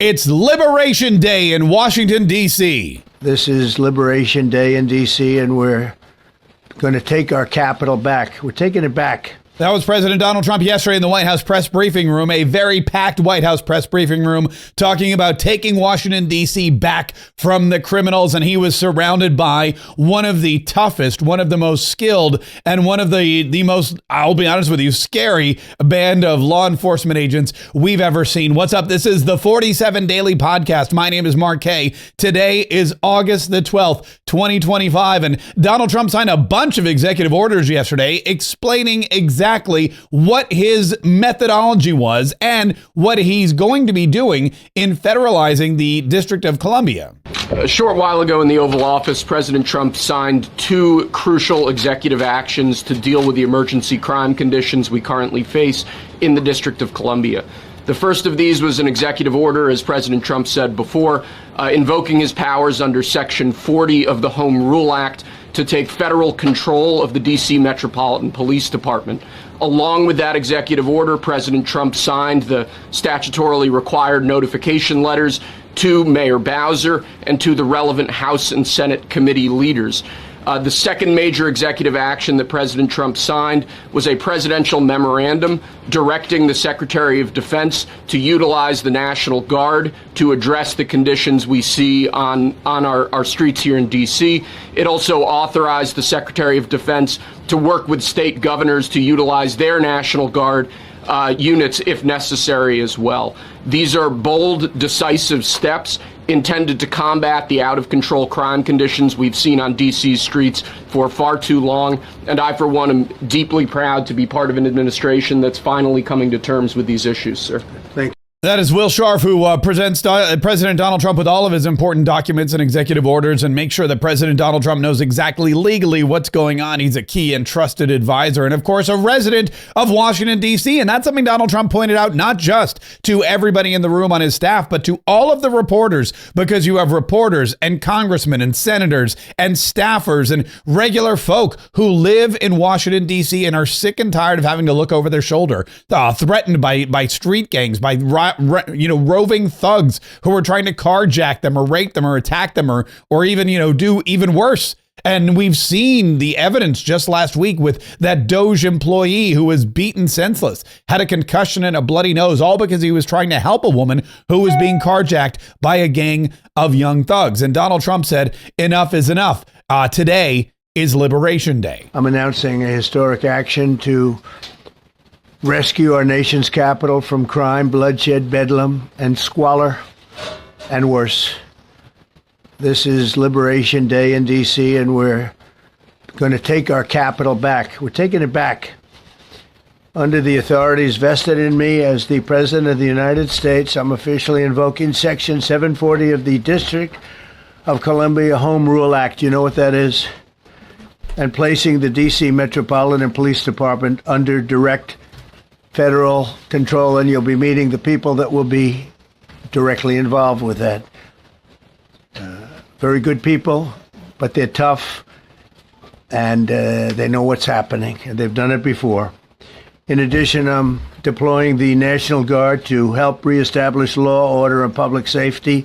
It's Liberation Day in Washington, D.C. This is Liberation Day in D.C., and we're going to take our capital back. We're taking it back. That was President Donald Trump yesterday in the White House press briefing room, a very packed White House press briefing room, talking about taking Washington, D.C. back from the criminals. And he was surrounded by one of the toughest, one of the most skilled, and one of the most, I'll be honest with you, scary band of law enforcement agents we've ever seen. What's up? This is the 47 Daily Podcast. My name is Mark Kaye. Today is August the 12th, 2025. And Donald Trump signed a bunch of executive orders yesterday explaining exactly what his methodology was and what he's going to be doing in federalizing the District of Columbia. A short while ago in the Oval Office, President Trump signed two crucial executive actions to deal with the emergency crime conditions we currently face in the District of Columbia. The first of these was an executive order, as President Trump said before, invoking his powers under Section 40 of the Home Rule Act to take federal control of the D.C. Metropolitan Police Department. Along with that executive order, President Trump signed the statutorily required notification letters to Mayor Bowser and to the relevant House and Senate committee leaders. The second major executive action that President Trump signed was a presidential memorandum directing the Secretary of Defense to utilize the National Guard to address the conditions we see on our streets here in D.C. It also authorized the Secretary of Defense to work with state governors to utilize their National Guard units if necessary as well. These are bold, decisive steps intended to combat the out-of-control crime conditions we've seen on D.C.'s streets for far too long. And I, for one, am deeply proud to be part of an administration that's finally coming to terms with these issues, sir. Thank you. That is Will Scharf, who presents President Donald Trump with all of his important documents and executive orders and make sure that President Donald Trump knows exactly legally what's going on. He's a key and trusted advisor and, of course, a resident of Washington, D.C. And that's something Donald Trump pointed out not just to everybody in the room on his staff, but to all of the reporters, because you have reporters and congressmen and senators and staffers and regular folk who live in Washington, D.C. and are sick and tired of having to look over their shoulder, threatened by street gangs, by roving thugs who are trying to carjack them or rape them or attack them or even, do even worse. And we've seen the evidence just last week with that Doge employee who was beaten senseless, had a concussion and a bloody nose, all because he was trying to help a woman who was being carjacked by a gang of young thugs. And Donald Trump said, enough is enough. Today is Liberation Day. I'm announcing a historic action to rescue our nation's capital from crime, bloodshed, bedlam, and squalor, and worse. This is Liberation Day in D.C., and we're going to take our capital back. We're taking it back. Under the authorities vested in me as the President of the United States, I'm officially invoking Section 740 of the District of Columbia Home Rule Act. You know what that is? And placing the D.C. Metropolitan Police Department under direct federal control, and you'll be meeting the people that will be directly involved with that. Very good people, but they're tough, and they know what's happening, and they've done it before. In addition, I'm deploying the National Guard to help reestablish law, order, and public safety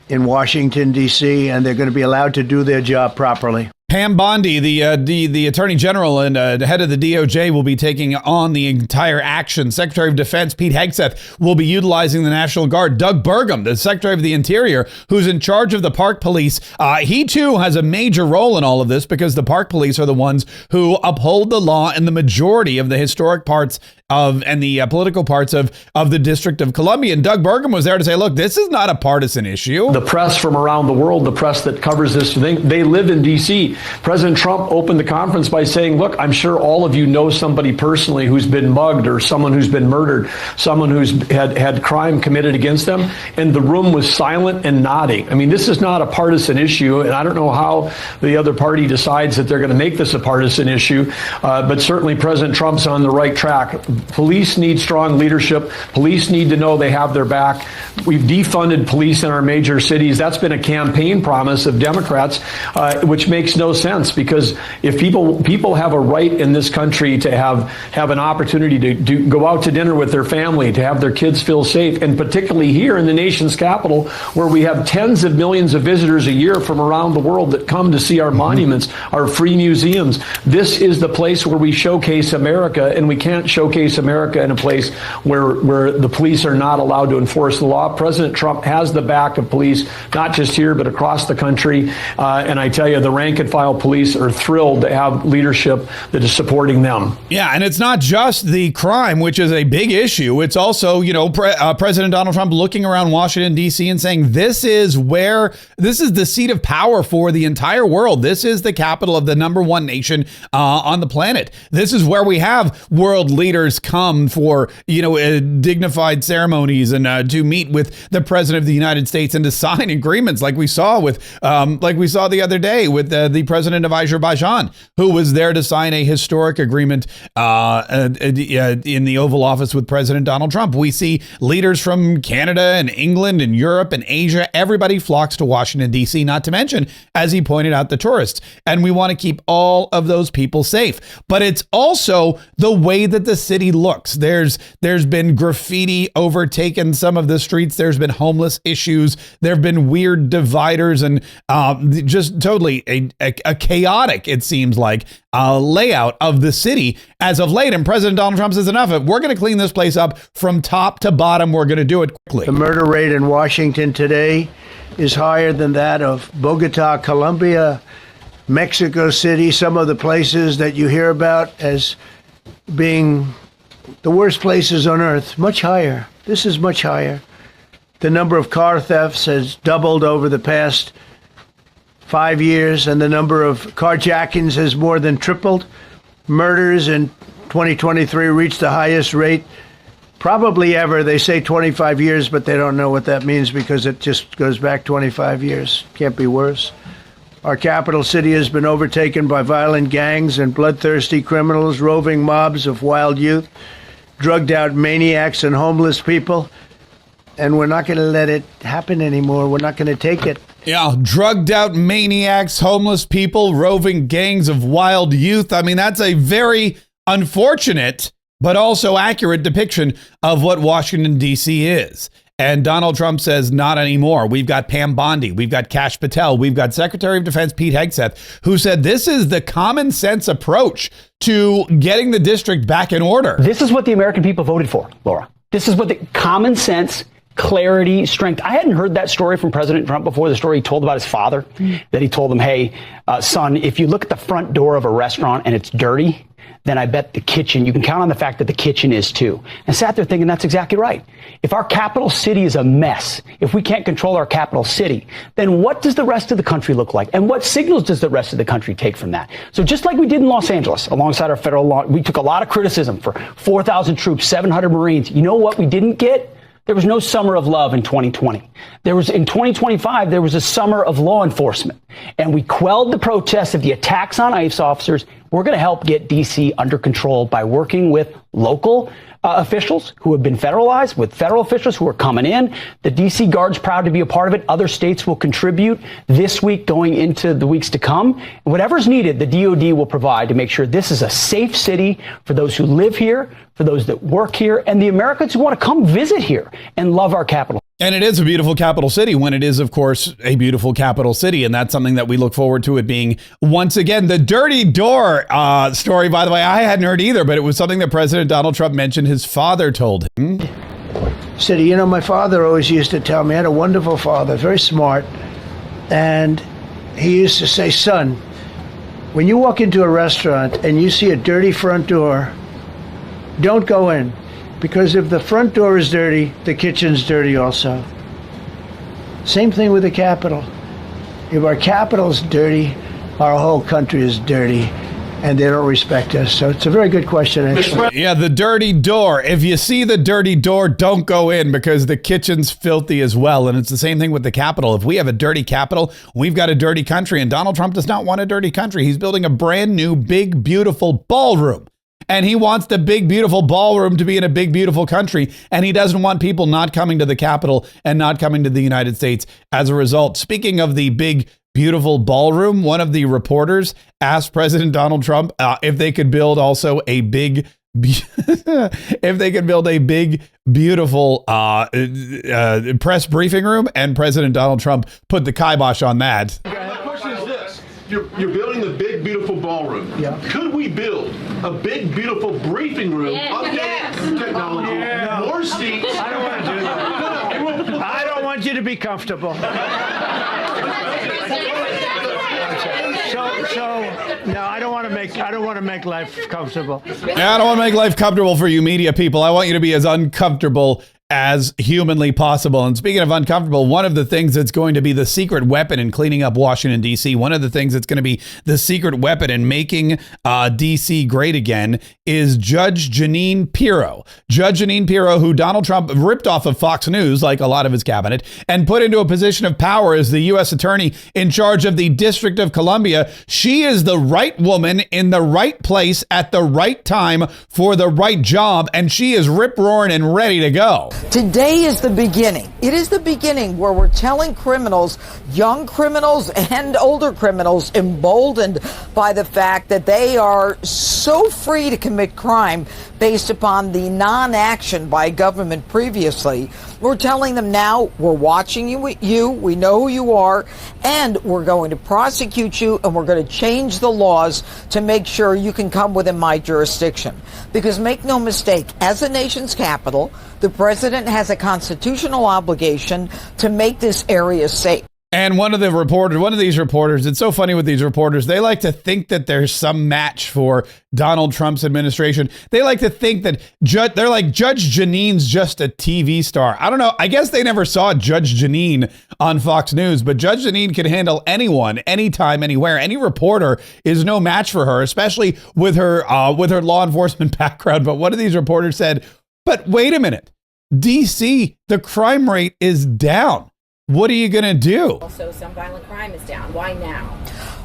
in Washington, D.C., and they're going to be allowed to do their job properly. Pam Bondi, the Attorney General and the head of the DOJ, will be taking on the entire action. Secretary of Defense Pete Hegseth will be utilizing the National Guard. Doug Burgum, the Secretary of the Interior, who's in charge of the Park Police, he too has a major role in all of this because the Park Police are the ones who uphold the law in the majority of the historic parts of and the political parts of the District of Columbia. And Doug Burgum was there to say, look, this is not a partisan issue. The press from around the world, the press that covers this thing, they live in D.C. President Trump opened the conference by saying, look, I'm sure all of you know somebody personally who's been mugged or someone who's been murdered, someone who's had crime committed against them. And the room was silent and nodding. I mean, this is not a partisan issue. And I don't know how the other party decides that they're going to make this a partisan issue. But certainly President Trump's on the right track. Police need strong leadership. Police need to know they have their back. We've defunded police in our major cities. That's been a campaign promise of Democrats, which makes no no sense, because if people have a right in this country to have an opportunity to go out to dinner with their family, to have their kids feel safe, and particularly here in the nation's capital, where we have tens of millions of visitors a year from around the world that come to see our monuments, our free museums. This is the place where we showcase America, and we can't showcase America in a place where the police are not allowed to enforce the law. President Trump has the back of police, not just here, but across the country. And I tell you, the rank and file police are thrilled to have leadership that is supporting them. Yeah, and it's not just the crime, which is a big issue. It's also, President Donald Trump looking around Washington, D.C. and saying this is the seat of power for the entire world. This is the capital of the number one nation on the planet. This is where we have world leaders come for, dignified ceremonies and to meet with the president of the United States and to sign agreements like we saw the other day with the president of Azerbaijan, who was there to sign a historic agreement in the Oval Office with President Donald Trump. We see leaders from Canada and England and Europe and Asia. Everybody flocks to Washington, D.C., not to mention, as he pointed out, the tourists. And we want to keep all of those people safe. But it's also the way that the city looks. There's been graffiti overtaken some of the streets. There's been homeless issues. There have been weird dividers and just totally a chaotic, it seems like, layout of the city as of late. And President Donald Trump says, enough of it. We're going to clean this place up from top to bottom. We're going to do it quickly. The murder rate in Washington today is higher than that of Bogota, Colombia, Mexico City, some of the places that you hear about as being the worst places on earth. Much higher. This is much higher. The number of car thefts has doubled over the past 5 years, and the number of carjackings has more than tripled. Murders in 2023 reached the highest rate probably ever. They say 25 years, but they don't know what that means because it just goes back 25 years. Can't be worse. Our capital city has been overtaken by violent gangs and bloodthirsty criminals, roving mobs of wild youth, drugged out maniacs and homeless people. And we're not going to let it happen anymore. We're not going to take it. Yeah, drugged out maniacs, homeless people, roving gangs of wild youth. I mean, that's a very unfortunate, but also accurate depiction of what Washington, D.C. is. And Donald Trump says, not anymore. We've got Pam Bondi. We've got Kash Patel. We've got Secretary of Defense Pete Hegseth, who said this is the common sense approach to getting the district back in order. This is what the American people voted for, Laura. This is what the common sense, clarity, strength. I hadn't heard that story from President Trump before, the story he told about his father, that he told him, hey, son, if you look at the front door of a restaurant and it's dirty, then I bet the kitchen, you can count on the fact that the kitchen is too. And sat there thinking that's exactly right. If our capital city is a mess, if we can't control our capital city, then what does the rest of the country look like? And what signals does the rest of the country take from that? So just like we did in Los Angeles, alongside our federal law, we took a lot of criticism for 4,000 troops, 700 Marines. You know what we didn't get? There was no summer of love in 2020. In 2025, there was a summer of law enforcement. And we quelled the protests of the attacks on ICE officers. We're going to help get D.C. under control by working with local officials who have been federalized, with federal officials who are coming in. The D.C. Guard's proud to be a part of it. Other states will contribute this week going into the weeks to come. Whatever's needed, the DOD will provide to make sure this is a safe city for those who live here, for those that work here, and the Americans who want to come visit here and love our capital. And it is a beautiful capital city when it is, of course, a beautiful capital city. And that's something that we look forward to it being once again. The dirty door story, by the way, I hadn't heard either, but it was something that President Donald Trump mentioned his father told him. City, my father always used to tell me, I had a wonderful father, very smart. And he used to say, son, when you walk into a restaurant and you see a dirty front door, don't go in. Because if the front door is dirty, the kitchen's dirty also. Same thing with the Capitol. If our Capitol's dirty, our whole country is dirty, and they don't respect us. So it's a very good question, actually. Yeah, the dirty door. If you see the dirty door, don't go in because the kitchen's filthy as well. And it's the same thing with the Capitol. If we have a dirty Capitol, we've got a dirty country. And Donald Trump does not want a dirty country. He's building a brand new, big, beautiful ballroom. And he wants the big, beautiful ballroom to be in a big, beautiful country. And he doesn't want people not coming to the Capitol and not coming to the United States as a result. Speaking of the big, beautiful ballroom, one of the reporters asked President Donald Trump if they could build also a big if they could build a big, beautiful press briefing room, and President Donald Trump put the kibosh on that. My question is this. You're building the big, beautiful ballroom. Yeah. Could we build a big, beautiful briefing room? Updated technology, more seats. I don't want to do that. I don't want you to be comfortable. No, I don't want to make life comfortable. I don't want to make life comfortable for you media people. I want you to be as uncomfortable as humanly possible. And speaking of uncomfortable, one of the things that's going to be the secret weapon in cleaning up Washington, D.C., one of the things that's going to be the secret weapon in making D.C. great again is Judge Jeanine Pirro. Judge Jeanine Pirro, who Donald Trump ripped off of Fox News, like a lot of his cabinet, and put into a position of power as the U.S. attorney in charge of the District of Columbia. She is the right woman in the right place at the right time for the right job, and she is rip-roaring and ready to go. Today is the beginning. It is the beginning where we're telling criminals, young criminals and older criminals, emboldened by the fact that they are so free to commit crime based upon the non-action by government previously. We're telling them now, we're watching you, we know who you are, and we're going to prosecute you, and we're going to change the laws to make sure you can come within my jurisdiction. Because make no mistake, as the nation's capital, the president has a constitutional obligation to make this area safe. And one of these reporters, it's so funny with these reporters, they like to think that there's some match for Donald Trump's administration. They like to think that they're like, Judge Jeanine's just a TV star. I don't know. I guess they never saw Judge Jeanine on Fox News, but Judge Jeanine can handle anyone, anytime, anywhere. Any reporter is no match for her, especially with her law enforcement background. But one of these reporters said, but wait a minute, DC, the crime rate is down. What are you going to do? Also, some violent crime is down. Why now?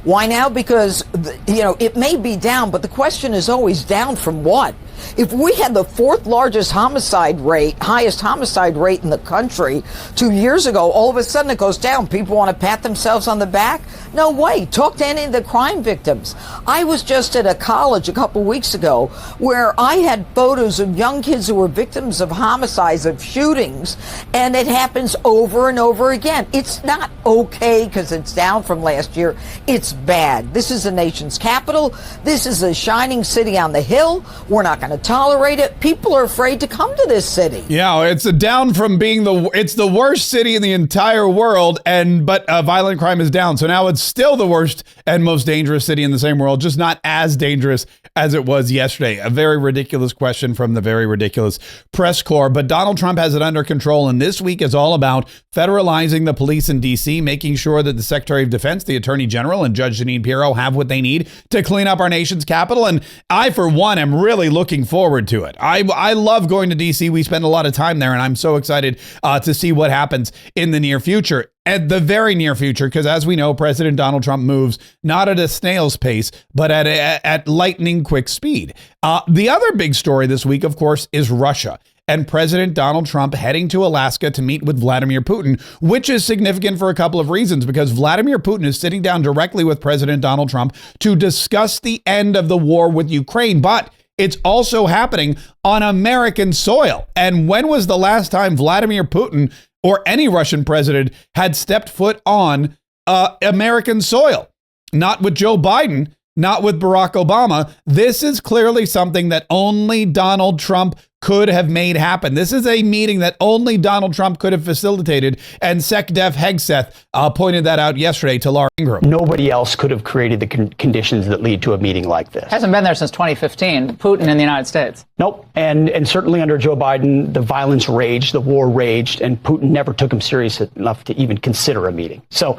Why now? Because, it may be down, but the question is always down from what? If we had the fourth largest highest homicide rate in the country 2 years ago, all of a sudden it goes down. People want to pat themselves on the back? No way. Talk to any of the crime victims. I was just at a college a couple weeks ago where I had photos of young kids who were victims of homicides, of shootings, and it happens over and over again. It's not okay because it's down from last year. It's bad. This is the nation's capital. This is a shining city on the hill. We're not going to tolerate it. People are afraid to come to this city. Yeah, it's down from being it's the worst city in the entire world, but violent crime is down. So now it's still the worst and most dangerous city in the same world, just not as dangerous as it was yesterday. A very ridiculous question from the very ridiculous press corps, but Donald Trump has it under control, and this week is all about federalizing the police in D.C., making sure that the Secretary of Defense, the Attorney General, and Judge Jeanine Pirro have what they need to clean up our nation's capital. And I, for one, am really looking forward to it. I love going to D.C. We spend a lot of time there, and I'm so excited to see what happens in the near future. At the very near future, because as we know, President Donald Trump moves not at a snail's pace, but at lightning quick speed. The other big story this week, of course, is Russia and President Donald Trump heading to Alaska to meet with Vladimir Putin, which is significant for a couple of reasons, because Vladimir Putin is sitting down directly with President Donald Trump to discuss the end of the war with Ukraine. But it's also happening on American soil. And when was the last time Vladimir Putin or any Russian president had stepped foot on American soil? Not with Joe Biden, not with Barack Obama. This is clearly something that only Donald Trump could have made happen. This is a meeting that only Donald Trump could have facilitated, and SecDef Hegseth pointed that out yesterday to Laura Ingraham. Nobody else could have created the conditions that lead to a meeting like this. Hasn't been there since 2015, Putin in the United States. Nope. And certainly under Joe Biden, the violence raged, the war raged, and Putin never took him serious enough to even consider a meeting. So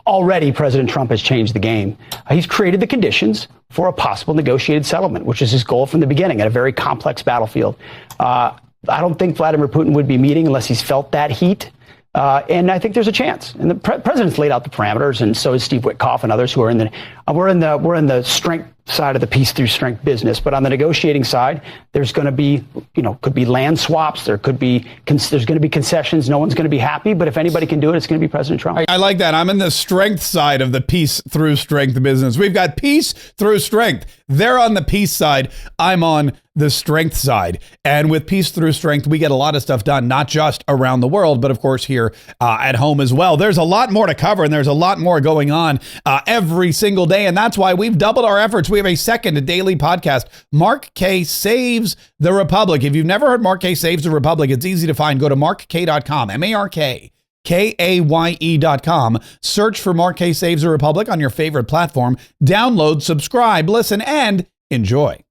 already President Trump has changed the game. He's created the conditions for a possible negotiated settlement, which is his goal from the beginning at a very complex battlefield. I don't think Vladimir Putin would be meeting unless he's felt that heat. And I think there's a chance. And the president's laid out the parameters, and so is Steve Witkoff and others who are in the we're in the strength side of the peace through strength business. But on the negotiating side, there's going to be, could be land swaps. There's going to be concessions. No one's going to be happy. But if anybody can do it, it's going to be President Trump. I like that. I'm in the strength side of the peace through strength business. We've got peace through strength. They're on the peace side. I'm on the strength side. And with peace through strength, we get a lot of stuff done, not just around the world, but of course here at home as well. There's a lot more to cover, and there's a lot more going on every single day. And that's why we've doubled our efforts. We have a second daily podcast, Mark Kaye Saves the Republic. If you've never heard Mark Kaye Saves the Republic, it's easy to find. Go to markkaye.com, MarkKaye.com. Search for Mark Kaye Saves the Republic on your favorite platform. Download, subscribe, listen, and enjoy.